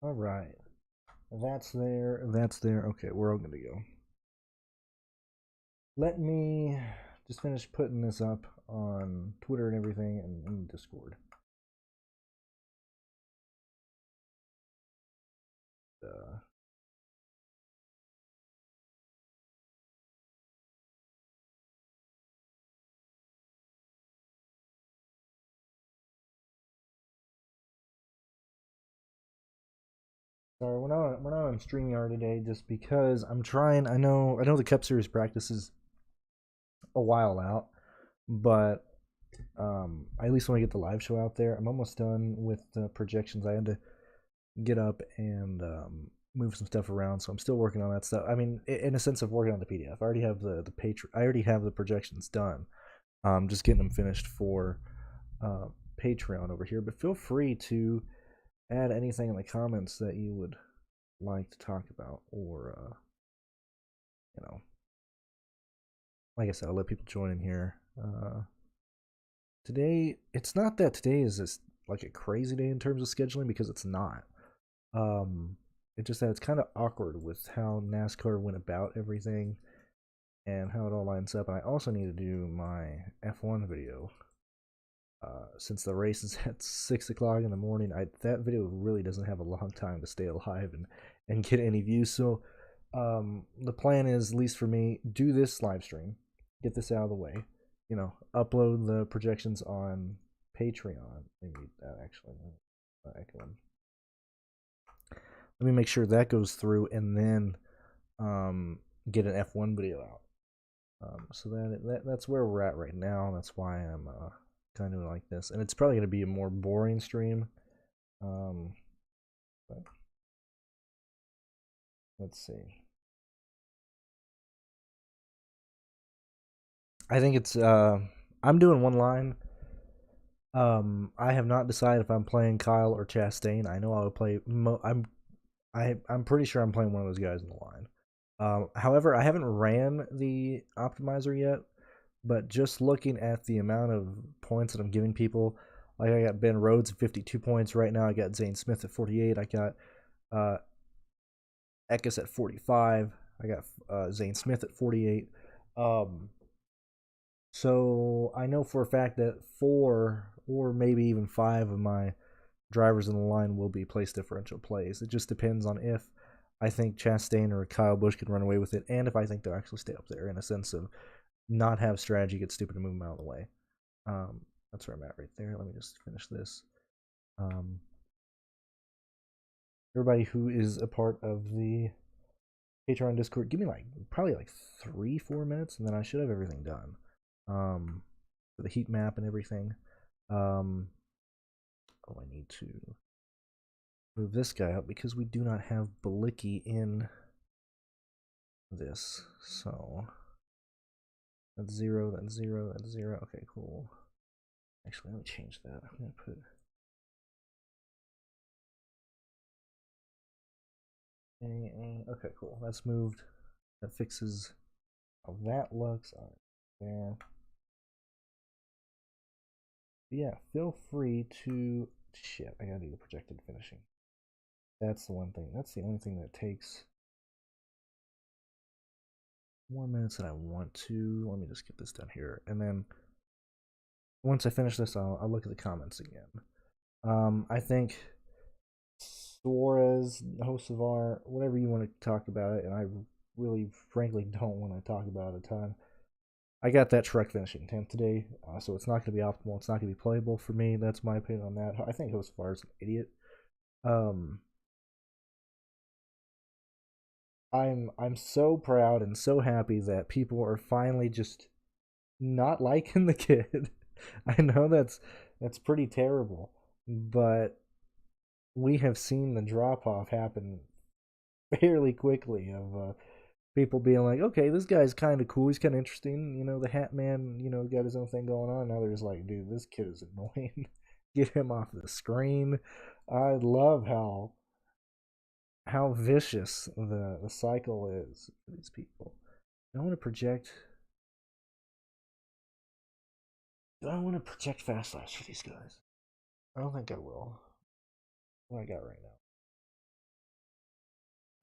All right. That's there. That's there. Okay, we're all good to go. Let me just finish putting this up on Twitter and everything and Discord. Uh, Sorry, we're not on StreamYard today just because I'm trying. I know the Cup Series practice is a while out, but I at least want to get the live show out there. I'm almost done with the projections. I had to get up and move some stuff around, so I'm still working on that stuff. I mean, in a sense of working on the PDF. I already have the I already have the projections done. Just getting them finished for uh, Patreon over here. But feel free to add anything in the comments that you would like to talk about, or you know, like I said, I'll let people join in here. Today, it's not that today is this like a crazy day in terms of scheduling because it's not. Um, it's just that it's kind of awkward with how NASCAR went about everything and how it all lines up. And I also need to do my F1 video. Since the race is at 6 o'clock in the morning, that video really doesn't have a long time to stay alive and get any views. So the plan is, at least for me, do this live stream, get this out of the way, upload the projections on Patreon. Maybe that actually, let me make sure that goes through, and then get an F1 video out. So that's where we're at right now. That's why I'm kind of like this, and it's probably going to be a more boring stream. But let's see. I think it's I'm doing one line. I have not decided if I'm playing Kyle or Chastain. I know I would play. I'm pretty sure I'm playing one of those guys in the line. However, I haven't ran the optimizer yet, but just looking at the amount of points that I'm giving people, like I got Ben Rhodes at 52 points right now. I got Zane Smith at 48. I got uh, Eckes at 45. I got Zane Smith at 48. Um, so I know for a fact that 4 or maybe even 5 of my drivers in the line will be place differential plays. It just depends on if I think Chastain or Kyle Busch can run away with it, and if I think they'll actually stay up there in a sense of not have strategy, get stupid, and move them out of the way. That's where I'm at right there. Let me just finish this. Um, Everybody who is a part of the Patreon Discord, give me probably 3-4 minutes, and then I should have everything done. For the heat map and everything. I need to move this guy up because we do not have Balicki in this. So that's 0, that's 0, that's 0. Okay, cool. Actually, let me change that. I'm gonna put okay, cool. That's moved. That fixes how that looks. All right, there. But yeah, feel free to. Shit, I gotta do the projected finishing. That's the one thing. That's the only thing that takes more minutes than I want to. Let me just get this done here, and then once I finish this, I'll look at the comments again. I think Suarez, host of our whatever you want to talk about it, and I really, frankly, don't want to talk about it a ton. I got that Shrek finishing 10th today, so it's not going to be optimal. It's not going to be playable for me. That's my opinion on that. I think host of ours is an idiot. Um, I'm so proud and so happy that people are finally just not liking the kid. I know that's pretty terrible, but we have seen the drop off happen fairly quickly of people being like, okay, this guy's kind of cool. He's kind of interesting. The Hat Man, got his own thing going on. Now they're just like, dude, this kid is annoying. Get him off the screen. I love how vicious the cycle is for these people. I want to project. Do I want to project fast laps for these guys? I don't think I will. What I got right now.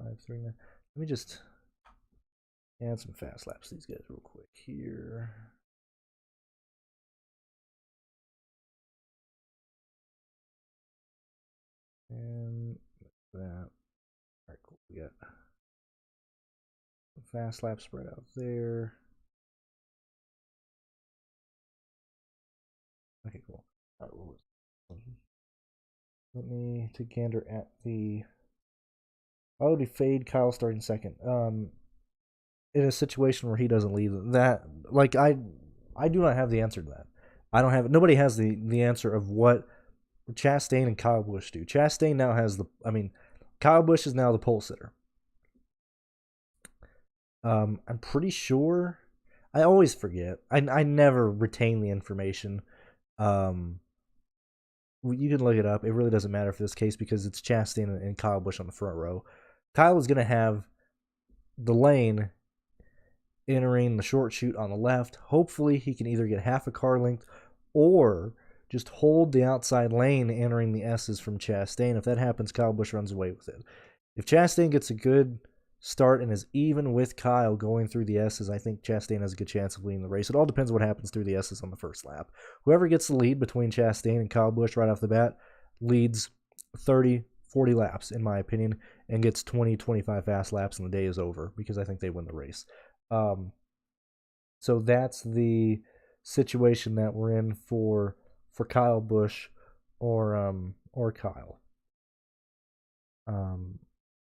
5-3. Let me just add some fast laps to these guys real quick here. And that. All right, cool. We got fast lap spread out there. Okay, cool. All right, let me take a gander at the. Why would he fade Kyle starting second? In a situation where he doesn't leave that, like I do not have the answer to that. I don't have. Nobody has the answer of what Chastain and Kyle Busch do. Chastain now has the. I mean, Kyle Busch is now the pole sitter. I'm pretty sure. I always forget. I never retain the information. You can look it up. It really doesn't matter for this case because it's Chastain and Kyle Busch on the front row. Kyle is going to have the lane entering the short chute on the left. Hopefully, he can either get half a car length or just hold the outside lane entering the S's from Chastain. If that happens, Kyle Busch runs away with it. If Chastain gets a good start and is even with Kyle going through the S's, I think Chastain has a good chance of leading the race. It all depends what happens through the S's on the first lap. Whoever gets the lead between Chastain and Kyle Busch right off the bat leads 30, 40 laps, in my opinion, and gets 20, 25 fast laps, and the day is over because I think they win the race. So that's the situation that we're in for Kyle Busch or Kyle.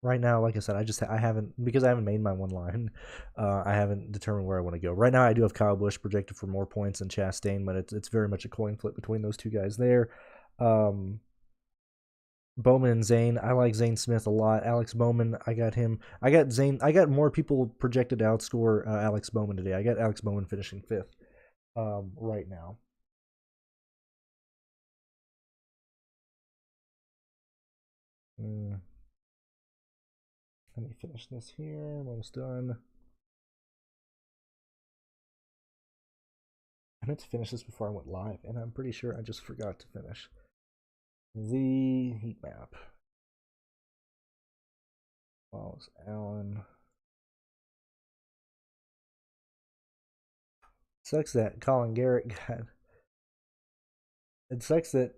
Right now, like I said, I haven't made my one line. I haven't determined where I want to go. Right now, I do have Kyle Busch projected for more points than Chastain, but it's very much a coin flip between those two guys there. Bowman and Zane. I like Zane Smith a lot. Alex Bowman, I got him. I got more people projected to outscore Alex Bowman today. I got Alex Bowman finishing 5th right now. Let me finish this here. I'm almost done. I meant to finish this before I went live, and I'm pretty sure I just forgot to finish the heat map. Wallace Allen. Sucks that Colin Garrett got. It sucks that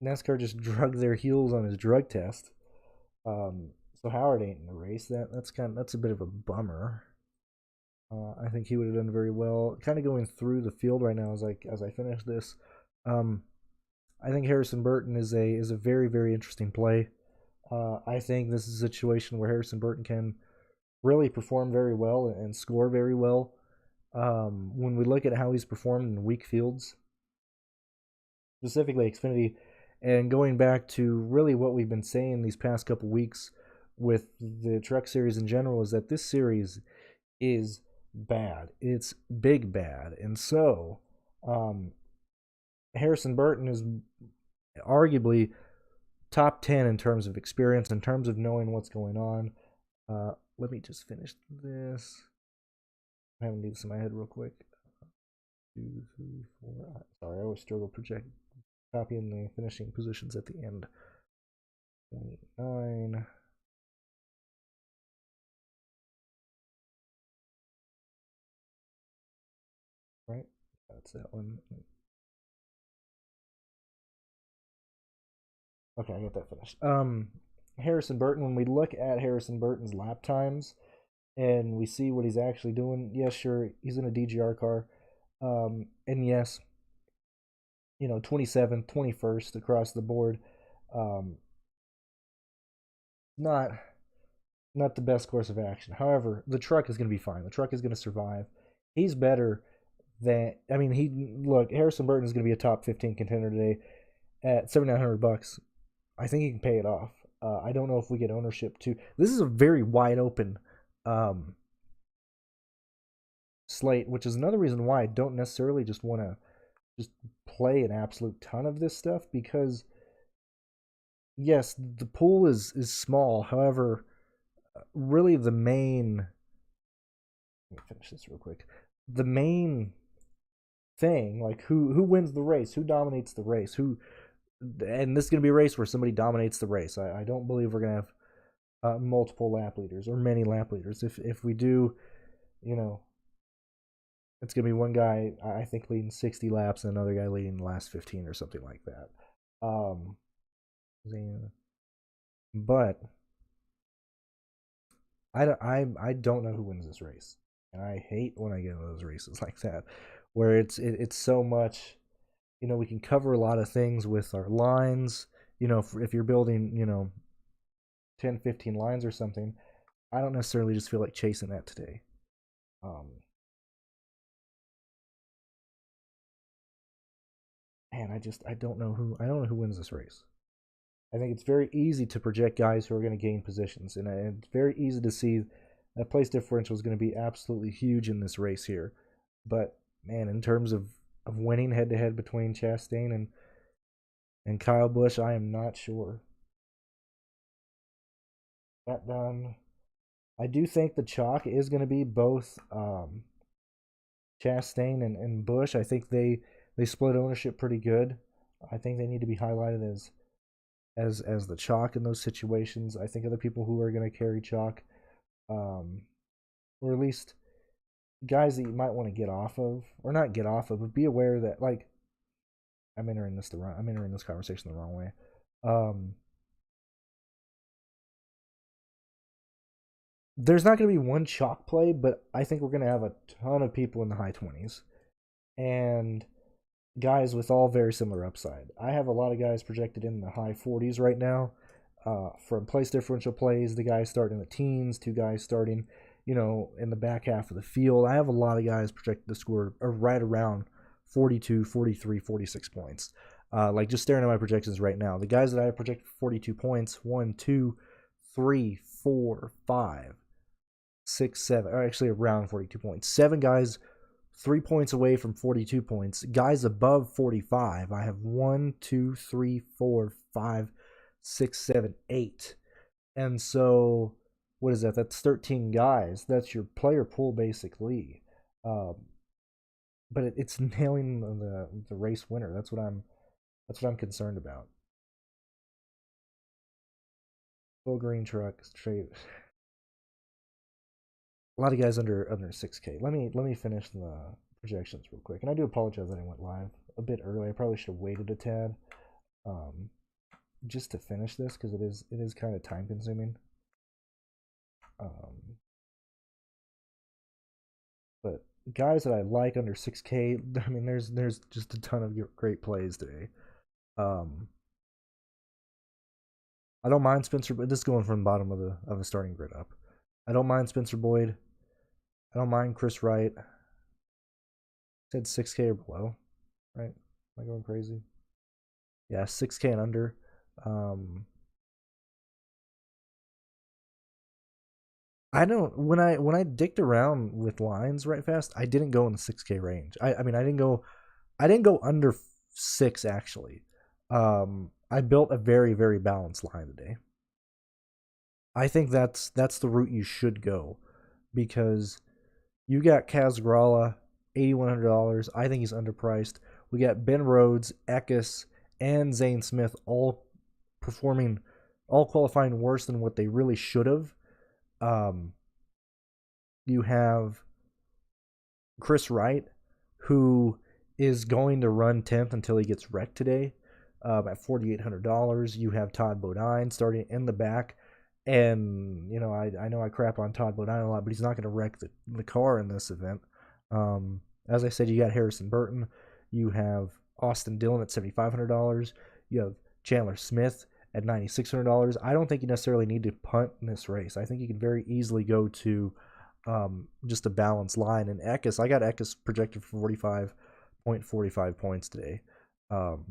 NASCAR just drugged their heels on his drug test. So Howard ain't in the race. That's a bit of a bummer. I think he would have done very well. Kind of going through the field right now as I finish this. I think Harrison Burton is a very, very interesting play. I think this is a situation where Harrison Burton can really perform very well and score very well. When we look at how he's performed in weak fields, specifically Xfinity, and going back to really what we've been saying these past couple weeks with the Truck Series in general, is that this series is bad. It's big bad. And so Harrison Burton is arguably top 10 in terms of experience, in terms of knowing what's going on. Let me just finish this. I haven't done this in my head real quick. 2, 3, 4. Sorry, I always struggle copying the finishing positions at the end. 29. Right? That's that one. Okay, I got that finished. Harrison Burton, when we look at Harrison Burton's lap times and we see what he's actually doing, yes, sure, he's in a DGR car. And yes, 27th, 21st across the board. Not the best course of action. However, the truck is going to be fine. The truck is going to survive. He's better than, Harrison Burton is going to be a top 15 contender today at $7,900. I think he can pay it off. I don't know if we get ownership too. This is a very wide open slate, which is another reason why I don't necessarily just want to just play an absolute ton of this stuff, because yes, the pool is small. However, really the main, let me finish this real quick. The main thing, like who wins the race, who dominates the race, and this is going to be a race where somebody dominates the race. I don't believe we're going to multiple lap leaders or many lap leaders. If we do, it's gonna be one guy I think leading 60 laps and another guy leading the last 15 or something like that. Um, but I don't know who wins this race, and I hate when I get into those races like that, where it's so much. We can cover a lot of things with our lines. If you're building 10, 15 lines or something, I don't necessarily just feel like chasing that today. Man, I don't know who wins this race. I think it's very easy to project guys who are going to gain positions, and it's very easy to see that place differential is going to be absolutely huge in this race here. But man, in terms of winning head to head between Chastain and Kyle Busch, I am not sure. That done. I do think the chalk is going to be both Chastain and Busch. I think they split ownership pretty good. I think they need to be highlighted as the chalk in those situations. I think other people who are going to carry chalk, or at least guys that you might want to get off of, or not get off of, but be aware that I'm entering this conversation the wrong way. There's not going to be one chalk play, but I think we're going to have a ton of people in the high 20s and guys with all very similar upside. I have a lot of guys projected in the high 40s right now. From place differential plays, the guys starting in the teens, two guys starting, in the back half of the field. I have a lot of guys projected to score right around 42, 43, 46 points. Just staring at my projections right now, the guys that I have projected 42 points, 1, 2, 3, 4, 5, 6, 7, or actually around 42 points. 7 guys 3 points away from 42 points. Guys above 45, I have 1, 2, 3, 4, 5, 6, 7, 8. And so, what is that? That's 13 guys. That's your player pool, basically. But it's nailing the race winner. That's what I'm concerned about. Full green truck straight. A lot of guys under 6K. Let me finish the projections real quick. And I do apologize that I went live a bit early. I probably should have waited a tad, just to finish this because it is kind of time consuming. But guys that I like under 6K, I mean, there's just a ton of great plays today. I don't mind Spencer, but this is going from the bottom of the starting grid up. I don't mind Spencer Boyd. I don't mind Chris Wright. Said 6K or below, right? Am I going crazy? Yeah, 6K and under. I don't when I dicked around with lines right fast, I didn't go in the 6K range. I mean I didn't go under 6 actually. I built a very very balanced line today. I think that's the route you should go because you got Kaz Gralla, $8,100. I think he's underpriced. We got Ben Rhodes, Eckes, and Zane Smith all qualifying worse than what they really should have. You have Chris Wright, who is going to run 10th until he gets wrecked today at $4,800. You have Todd Bodine starting in the back. And, I know I crap on Todd Bodine a lot, but he's not going to wreck the car in this event. As I said, you got Harrison Burton. You have Austin Dillon at $7,500. You have Chandler Smith at $9,600. I don't think you necessarily need to punt in this race. I think you can very easily go to just a balanced line. And Eckes, I got Eckes projected for 45.45 points today. And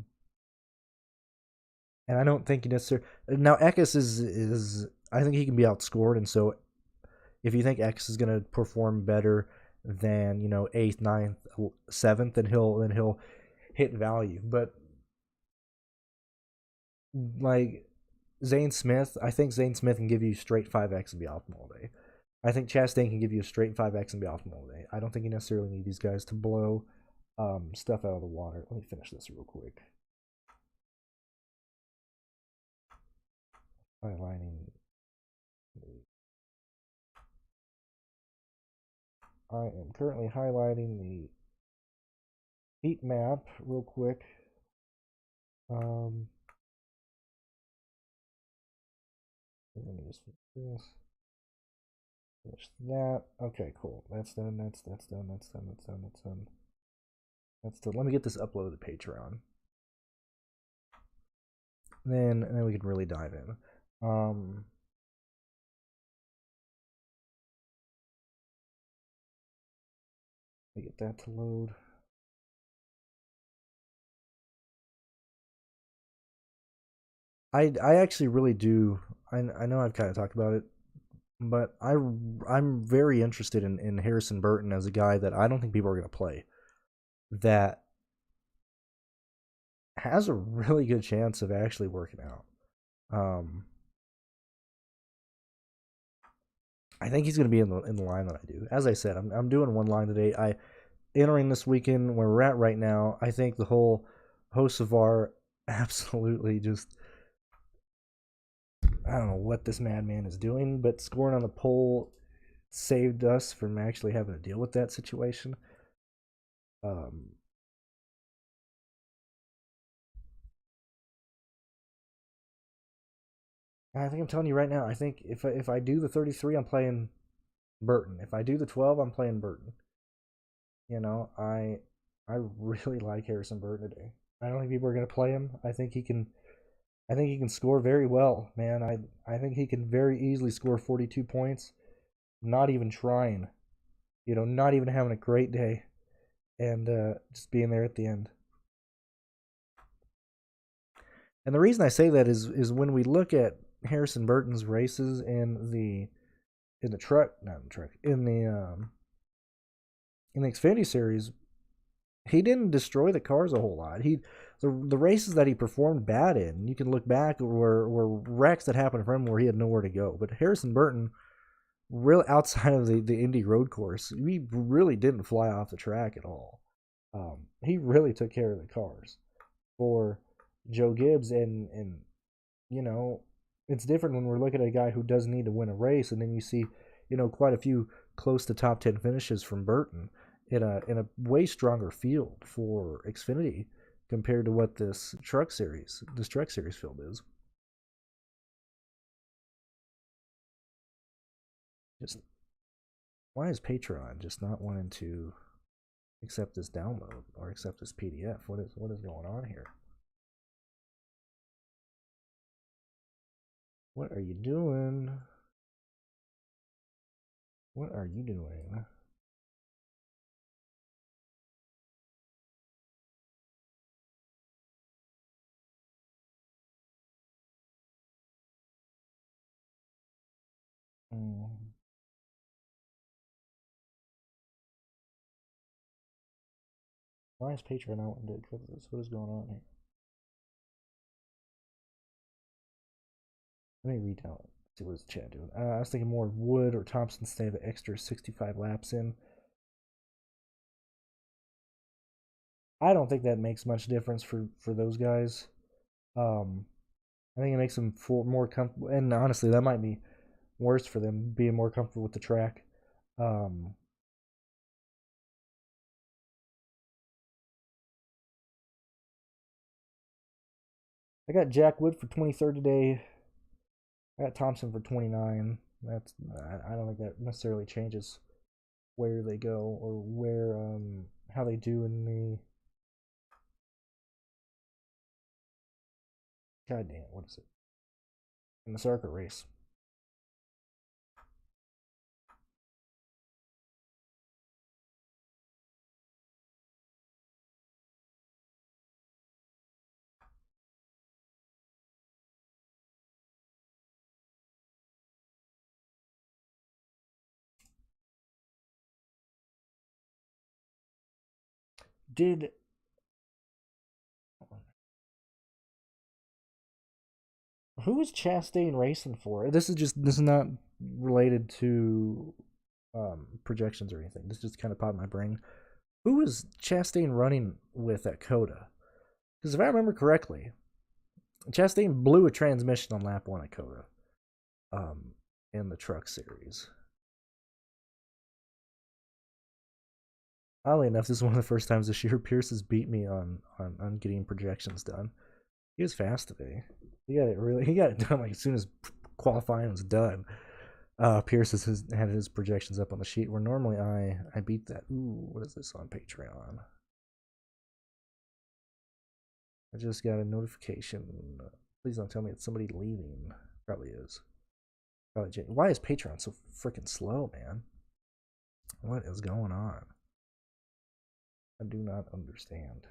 I don't think you necessarily... Now, Eckes is I think he can be outscored, and so if you think Eckes is going to perform better than 8th, 9th, 7th, then he'll hit value. But like Zane Smith, I think Zane Smith can give you straight 5x and be optimal all day. I think Chastain can give you a straight 5x and be optimal all day. I don't think you necessarily need these guys to blow stuff out of the water. Let me finish this real quick. Highlighting I am currently highlighting the heat map real quick. Let me just finish this. Finish that. Okay, cool. That's done. That's done. That's done. That's done. That's done. That's done. Let me get this uploaded to Patreon. And then we can really dive in. Let me get that to load. I actually really do. I know I've kind of talked about it, but I'm very interested in Harrison Burton as a guy that I don't think people are going to play. That has a really good chance of actually working out. I think he's going to be in the line that I do. As I said, I'm doing one line today. Entering this weekend where we're at right now, I think the whole Hocevar absolutely just, I don't know what this madman is doing, but scoring on the pole saved us from actually having to deal with that situation. I think I'm telling you right now. I think if I do the 33, I'm playing Burton. If I do the 12, I'm playing Burton. You know, I really like Harrison Burton today. I don't think people are going to play him. I think he can score very well, man. I think he can very easily score 42 points, not even trying. You know, not even having a great day, and just being there at the end. And the reason I say that is when we look at Harrison Burton's races in the truck, not in the truck, in the Xfinity series, he didn't destroy the cars a whole lot. The races that he performed bad in, you can look back, were wrecks that happened for him where he had nowhere to go. But Harrison Burton, really outside of the Indy road course, he really didn't fly off the track at all. He really took care of the cars for Joe Gibbs, and you know, it's different when we're looking at a guy who doesn't need to win a race, and then you see, you know, quite a few close to top 10 finishes from Burton in a way stronger field for Xfinity compared to what this truck series field is. Just why is Patreon just not wanting to accept this download or accept this PDF? What is going on here? What are you doing? What are you doing? Why is Patreon not wanting to accept this? What is going on here? Let me read out. See what is the chat doing. I was thinking more of Wood or Thompson stay the extra 65 laps in. I don't think that makes much difference for those guys. I think it makes them more comfortable, and honestly, that might be worse for them being more comfortable with the track. I got Jack Wood for 23rd today. I got Thompson for 29. I don't think that necessarily changes where they go or where how they do in the. God damn, what is it? In the circuit race. Did who is Chastain racing for? This is not related to projections or anything. This just kind of popped in my brain. Who is Chastain running with at Coda? Because if I remember correctly, Chastain blew a transmission on lap 1 at Coda in the truck series. Oddly enough, this is one of the first times this year Pearce has beat me on getting projections done. He was fast today. He got it done like as soon as qualifying was done. Pearce had his projections up on the sheet where normally I beat that. Ooh, what is this on Patreon? I just got a notification. Please don't tell me it's somebody leaving. Probably is. Probably Jay. Why is Patreon so freaking slow, man? What is going on? I do not understand.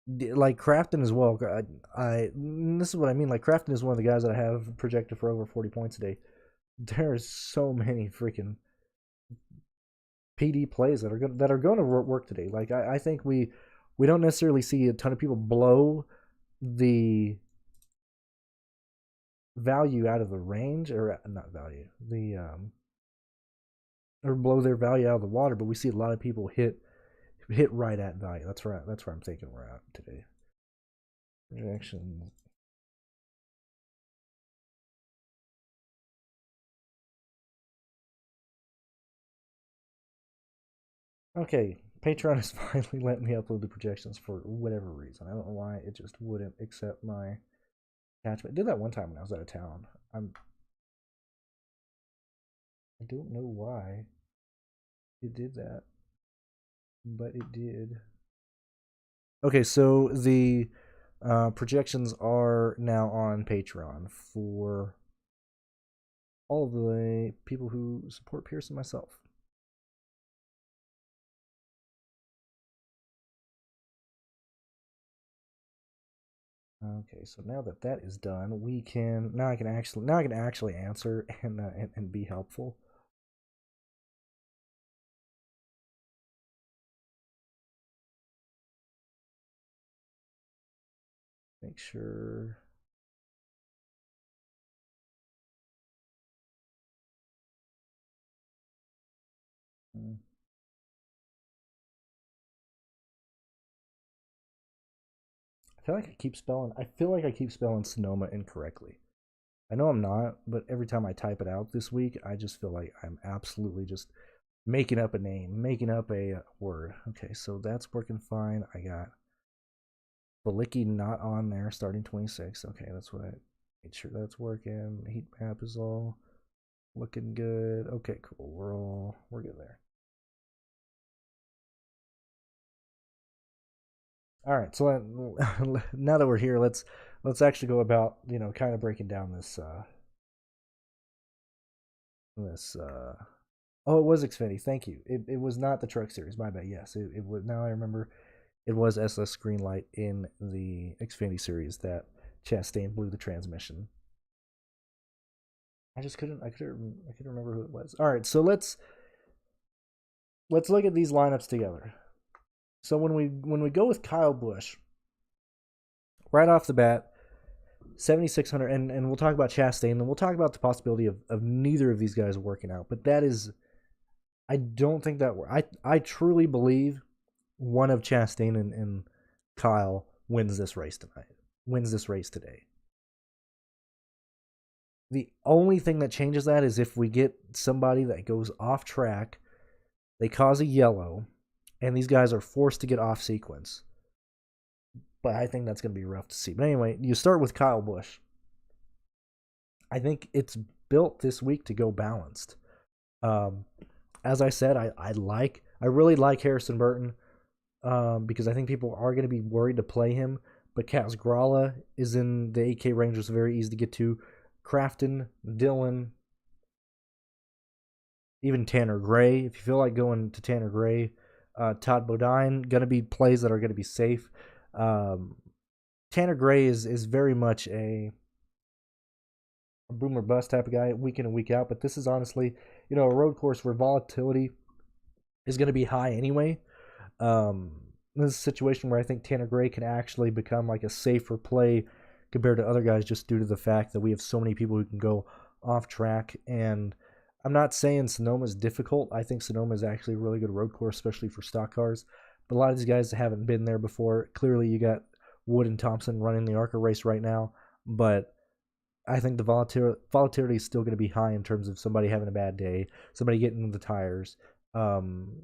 Like Crafton as well. This is what I mean. Like Crafton is one of the guys that I have projected for over 40 points a day. There's so many freaking PD plays that are going to work today. Like I think we don't necessarily see a ton of people blow the value out of the range, or not value, the or blow their value out of the water, but we see a lot of people hit right at value. That's where I'm thinking we're at today. Projections. Okay, Patreon has finally let me upload the projections for whatever reason. I don't know why it just wouldn't accept my attachment. I did that one time when I was out of town. I don't know why it did that, but it did. Okay, so the projections are now on Patreon for all of the people who support Pearce and myself. Okay, so now that that is done, we can now I can actually answer and be helpful. Make sure. I feel like I keep spelling Sonoma incorrectly. I know I'm not, but every time I type it out this week, I just feel like I'm absolutely just making up a name, making up a word. Okay, so that's working fine. I got Balicki not on there, starting 26. Okay, that's what I made sure that's working. Heat map is all looking good. Okay, cool. We're good there. All right, so now that we're here, let's actually go about kind of breaking down this. Oh, it was Xfinity. Thank you. It was not the Truck Series. My bad. Yes, it was. Now I remember. It was SS Greenlight in the Xfinity Series that Chastain blew the transmission. I just couldn't. I couldn't remember who it was. All right, so let's look at these lineups together. So when we go with Kyle Busch, right off the bat, 7,600, and we'll talk about Chastain, and we'll talk about the possibility of neither of these guys working out. But that is, I don't think that I truly believe one of Chastain and Kyle wins this race tonight. Wins this race today. The only thing that changes that is if we get somebody that goes off track, they cause a yellow, and these guys are forced to get off sequence. But I think that's going to be rough to see. But anyway, you start with Kyle Busch. I think it's built this week to go balanced. As I said, I really like Harrison Burton because I think people are going to be worried to play him. But Kaz Gralla is in the 8K range, which is very easy to get to. Crafton, Dillon, even Tanner Gray. If you feel like going to Tanner Gray, Todd Bodine, going to be plays that are going to be safe. Tanner Gray is very much a boom or bust type of guy, week in and week out. But this is honestly, a road course where volatility is going to be high anyway. This is a situation where I think Tanner Gray can actually become like a safer play compared to other guys just due to the fact that we have so many people who can go off track. And I'm not saying Sonoma is difficult. I think Sonoma is actually a really good road course, especially for stock cars. But a lot of these guys haven't been there before. Clearly, you got Wood and Thompson running the ARCA race right now. But I think the volatility is still going to be high in terms of somebody having a bad day, somebody getting into the tires,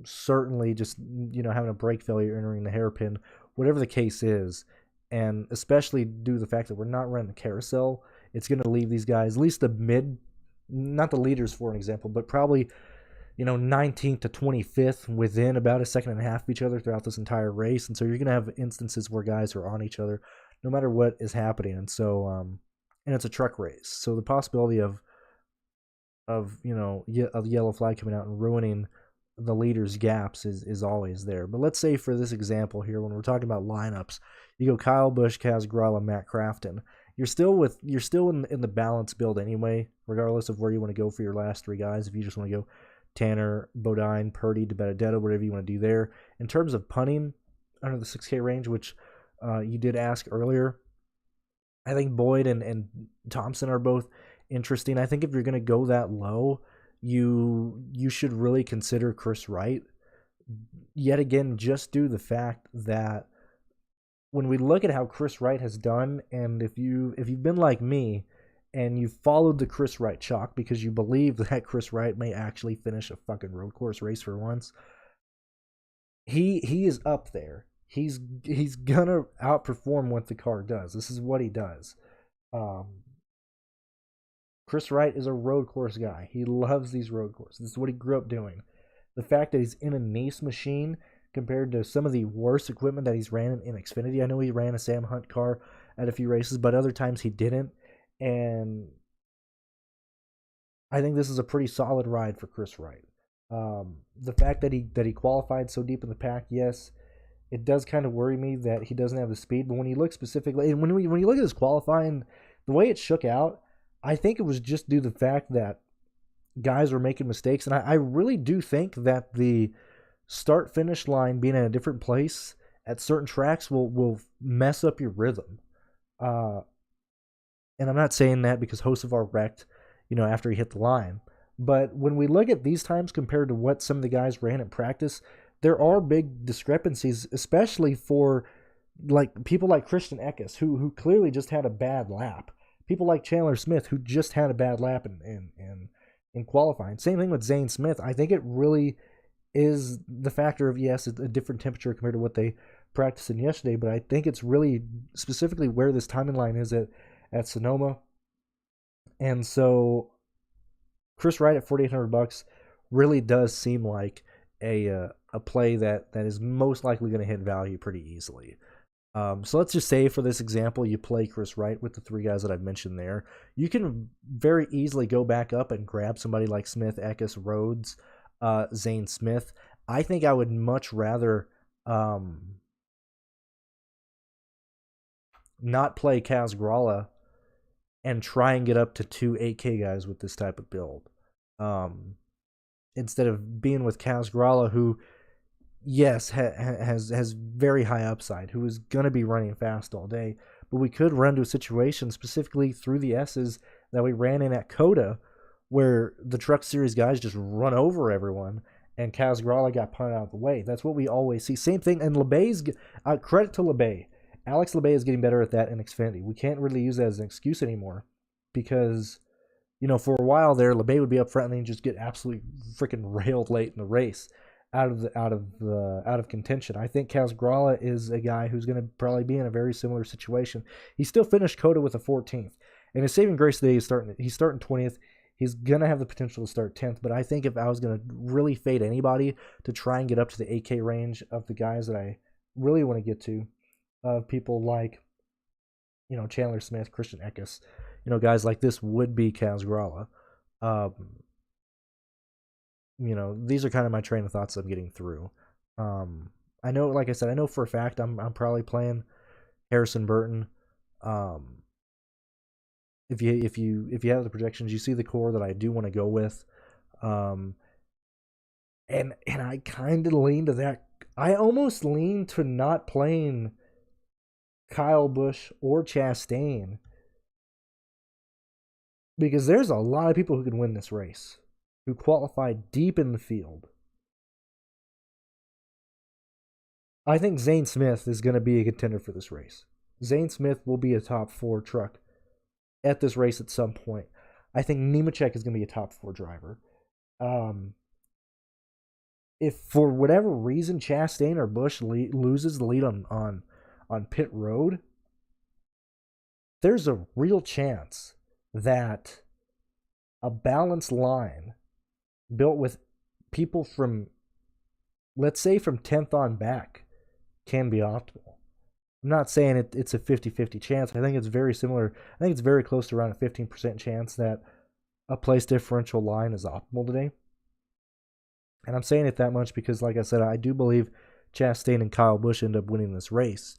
certainly just having a brake failure, entering the hairpin, whatever the case is, and especially due to the fact that we're not running the carousel, it's going to leave these guys, at least the mid, not the leaders for an example, but probably 19th to 25th within about a second and a half of each other throughout this entire race. And so you're going to have instances where guys are on each other no matter what is happening. And so, and it's a truck race. So the possibility of a yellow flag coming out and ruining the leaders' gaps is always there. But let's say for this example here, when we're talking about lineups, you go Kyle Busch, Kaz Grala, Matt Crafton. You're still in the balance build anyway, regardless of where you want to go for your last three guys. If you just want to go Tanner, Bodine, Purdy, DeBenedetto, whatever you want to do there. In terms of punting under the 6K range, which you did ask earlier, I think Boyd and Thompson are both interesting. I think if you're going to go that low, you should really consider Chris Wright. Yet again, just due to the fact that when we look at how Chris Wright has done, and if you've been like me and you followed the Chris Wright chalk because you believe that Chris Wright may actually finish a fucking road course race for once, he is up there. He's gonna outperform what the car does. This is what he does. Chris Wright is a road course guy. He loves these road courses. This is what he grew up doing. The fact that he's in a Nice machine compared to some of the worst equipment that he's ran in Xfinity. I know he ran a Sam Hunt car at a few races, but other times he didn't. And I think this is a pretty solid ride for Chris Wright. The fact that he qualified so deep in the pack, yes, it does kind of worry me that he doesn't have the speed. But when you look specifically, and when you look at his qualifying, the way it shook out, I think it was just due to the fact that guys were making mistakes. And I really do think that the start-finish line being at a different place at certain tracks will mess up your rhythm. And I'm not saying that because Hocevar wrecked, after he hit the line. But when we look at these times compared to what some of the guys ran in practice, there are big discrepancies, especially for people like Christian Eckes, who clearly just had a bad lap. People like Chandler Smith, who just had a bad lap in qualifying. Same thing with Zane Smith. I think it really is the factor of, yes, it's a different temperature compared to what they practiced in yesterday, but I think it's really specifically where this timing line is at Sonoma. And so Chris Wright at $4,800 really does seem like a play that is most likely going to hit value pretty easily. So let's just say for this example, you play Chris Wright with the three guys that I've mentioned there. You can very easily go back up and grab somebody like Smith, Eckes, Rhodes, Zane Smith. I think I would much rather not play Kaz Grala and try and get up to 2 8K guys with this type of build. Instead of being with Kaz Grala, who, yes, has very high upside, who is going to be running fast all day. But we could run to a situation specifically through the S's that we ran in at COTA where the Truck Series guys just run over everyone and Kaz Grala got punted out of the way. That's what we always see. Same thing. And LeBay's, credit to LeBay. Alex LeBay is getting better at that in Xfinity. We can't really use that as an excuse anymore because, for a while there, LeBay would be up front and then just get absolutely freaking railed late in the race out of contention. I think Kaz Grala is a guy who's going to probably be in a very similar situation. He still finished COTA with a 14th, and his saving grace today he's starting 20th. He's going to have the potential to start 10th, but I think if I was going to really fade anybody to try and get up to the 8K range of the guys that I really want to get to, people like, Chandler Smith, Christian Eckes, guys like this would be Kaz Grala. These are kind of my train of thoughts I'm getting through. I know, like I said, I know for a fact I'm probably playing Harrison Burton. If you have the projections, you see the core that I do want to go with. And I kind of lean to that. I almost lean to not playing Kyle Busch or Chastain because there's a lot of people who can win this race, who qualified deep in the field. I think Zane Smith is going to be a contender for this race. Zane Smith will be a top 4 truck at this race at some point. I think Nemechek is going to be a top 4 driver. If for whatever reason Chastain or Busch loses the lead on pit road, there's a real chance that a balanced line built with people from, let's say, from 10th on back can be optimal. I'm not saying it's a 50-50 chance. I think it's very similar. I think it's very close to around a 15% chance that a place differential line is optimal today. And I'm saying it that much because, like I said, I do believe Chastain and Kyle Busch end up winning this race.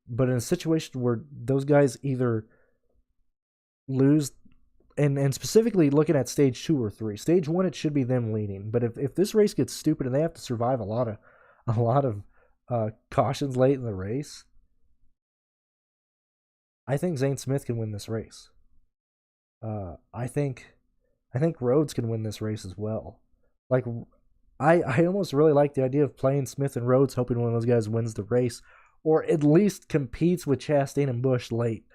But in a situation where those guys either lose, and specifically looking at stage 2 or 3, stage 1 it should be them leading. But if this race gets stupid and they have to survive a lot of cautions late in the race, I think Zane Smith can win this race. I think Rhodes can win this race as well. Like, I almost really like the idea of playing Smith and Rhodes, hoping one of those guys wins the race, or at least competes with Chastain and Busch late,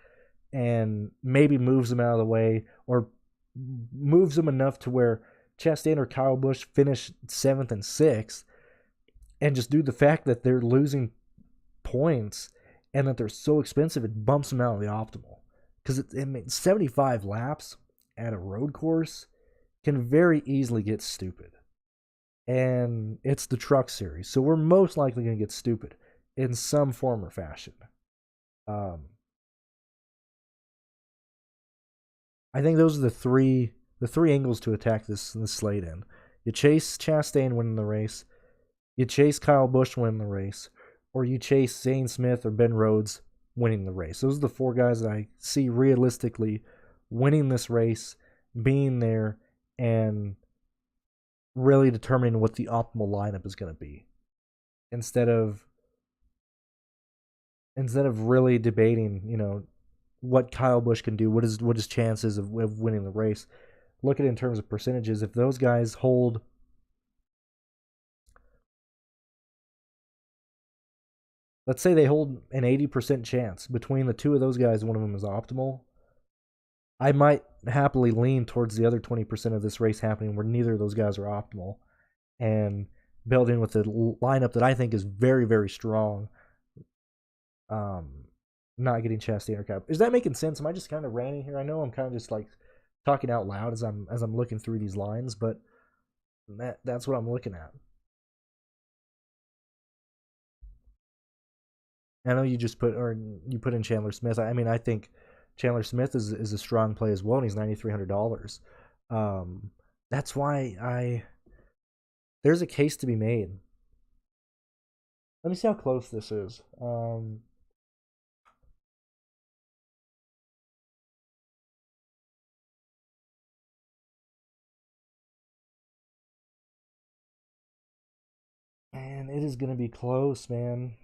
and maybe moves them out of the way, or moves them enough to where Chastain or Kyle Busch finish 7th and 6th, and just due to the fact that they're losing points and that they're so expensive, it bumps them out of the optimal. Because 75 laps at a road course can very easily get stupid. And it's the truck series, so we're most likely going to get stupid in some form or fashion. I think those are the three angles to attack this slate in. You chase Chastain winning the race, you chase Kyle Busch winning the race, or you chase Zane Smith or Ben Rhodes winning the race. Those are the 4 guys that I see realistically winning this race, being there, and really determining what the optimal lineup is going to be, instead of really debating, what Kyle Busch can do, what his chances of winning the race. Look at it in terms of percentages. If those guys hold, let's say they hold an 80% chance between the 2 of those guys, one of them is optimal, I might happily lean towards the other 20% of this race happening where neither of those guys are optimal, and build in with a lineup that I think is very, very strong. Not getting Chastain or Kyle. Is that making sense? Am I just kind of ranting here? I know I'm kind of just like talking out loud as I'm looking through these lines, but that's what I'm looking at. I know you put in Chandler Smith. I mean, I think Chandler Smith is a strong play as well, and he's $9,300. That's why there's a case to be made. Let me see how close this is. Man, it is going to be close, man.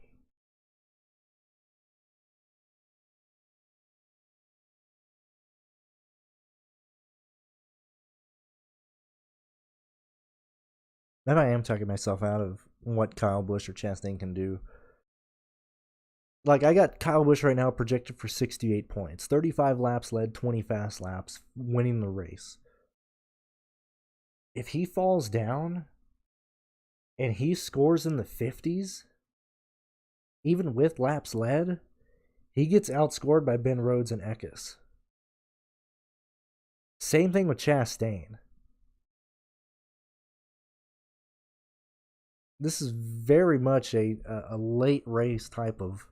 Maybe I am talking myself out of what Kyle Busch or Chastain can do. Like, I got Kyle Busch right now projected for 68 points. 35 laps led, 20 fast laps, winning the race. If he falls down and he scores in the 50s, even with laps led, he gets outscored by Ben Rhodes and Eckes. Same thing with Chastain. This is very much a late race type of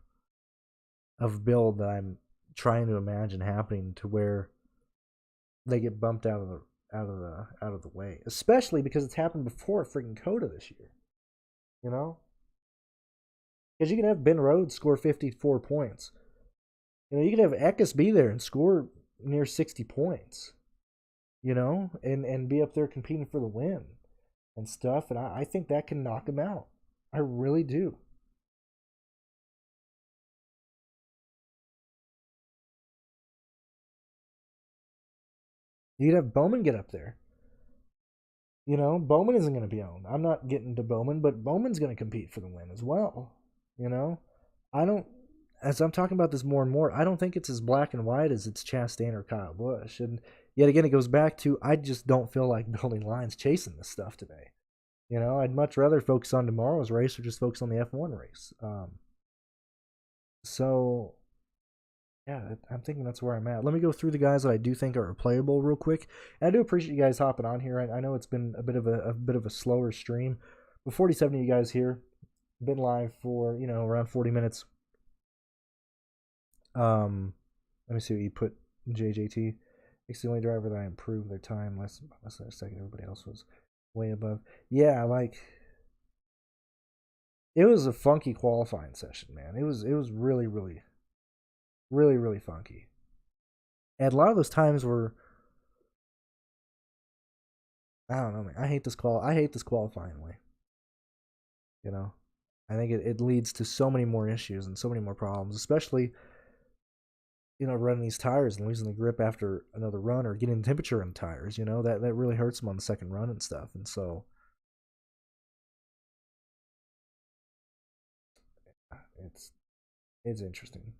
build that I'm trying to imagine happening, to where they get bumped out of the way, especially because it's happened before at freaking Coda this year. Because you can have Ben Rhodes score 54 points. You can have Eckes be there and score near 60 points. And be up there competing for the win and stuff. And I think that can knock him out. I really do. You'd have Bowman get up there. Bowman isn't going to be owned. I'm not getting to Bowman, but Bowman's going to compete for the win as well. I don't. as I'm talking about this more and more, I don't think it's as black and white as it's Chastain or Kyle Busch. And yet again, it goes back to I just don't feel like building lines chasing this stuff today. You know, I'd much rather focus on tomorrow's race or just focus on the F1 race. So, yeah, I'm thinking that's where I'm at. Let me go through the guys that I do think are playable real quick. And I do appreciate you guys hopping on here. I know it's been a bit of a slower stream, but 47 of you guys here, been live for around 40 minutes. Let me see what you put, JJT. It's the only driver that I improved their time less than a second. Everybody else was way above. Yeah, like it was a funky qualifying session, man. It was really, really, really, really funky. And a lot of those times were, I don't know, man. I hate this qualifying way. You know, I think it leads to so many more issues and so many more problems, especially running these tires and losing the grip after another run or getting temperature in the tires. That really hurts them on the second run and stuff. And so it's interesting.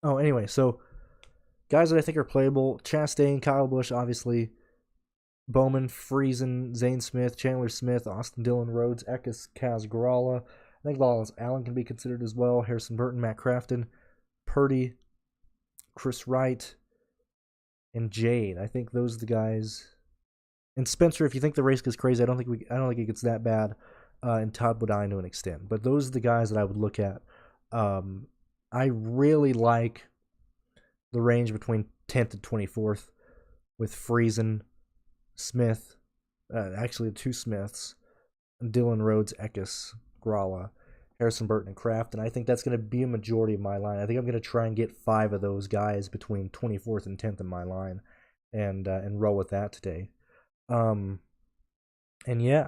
Oh, anyway, so guys that I think are playable: Chastain, Kyle Busch, obviously, Bowman, Friesen, Zane Smith, Chandler Smith, Austin Dillon, Rhodes, Eckes, Kaz Gralla. I think Lawless Allen can be considered as well. Harrison Burton, Matt Crafton, Purdy, Chris Wright, and Jade. I think those are the guys. And Spencer, if you think the race gets crazy, I don't think it gets that bad. And Todd Bodine to an extent, but those are the guys that I would look at. I really like the range between 10th and 24th with Friesen, Smith, actually the two Smiths, Dylan, Rhodes, Eckes, Gralla, Harrison Burton, and Kraft, and I think that's going to be a majority of my line. I think I'm going to try and get 5 of those guys between 24th and 10th in my line, and roll with that today. And yeah,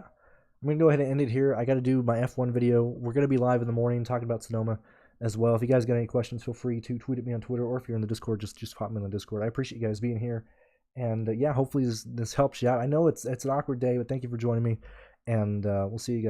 I'm going to go ahead and end it here. I got to do my F1 video. We're going to be live in the morning talking about Sonoma as well. If you guys got any questions, feel free to tweet at me on Twitter, or if you're in the Discord, just pop me in the Discord. I appreciate you guys being here. And yeah, hopefully this helps you out. I know it's an awkward day, but thank you for joining me. And we'll see you guys.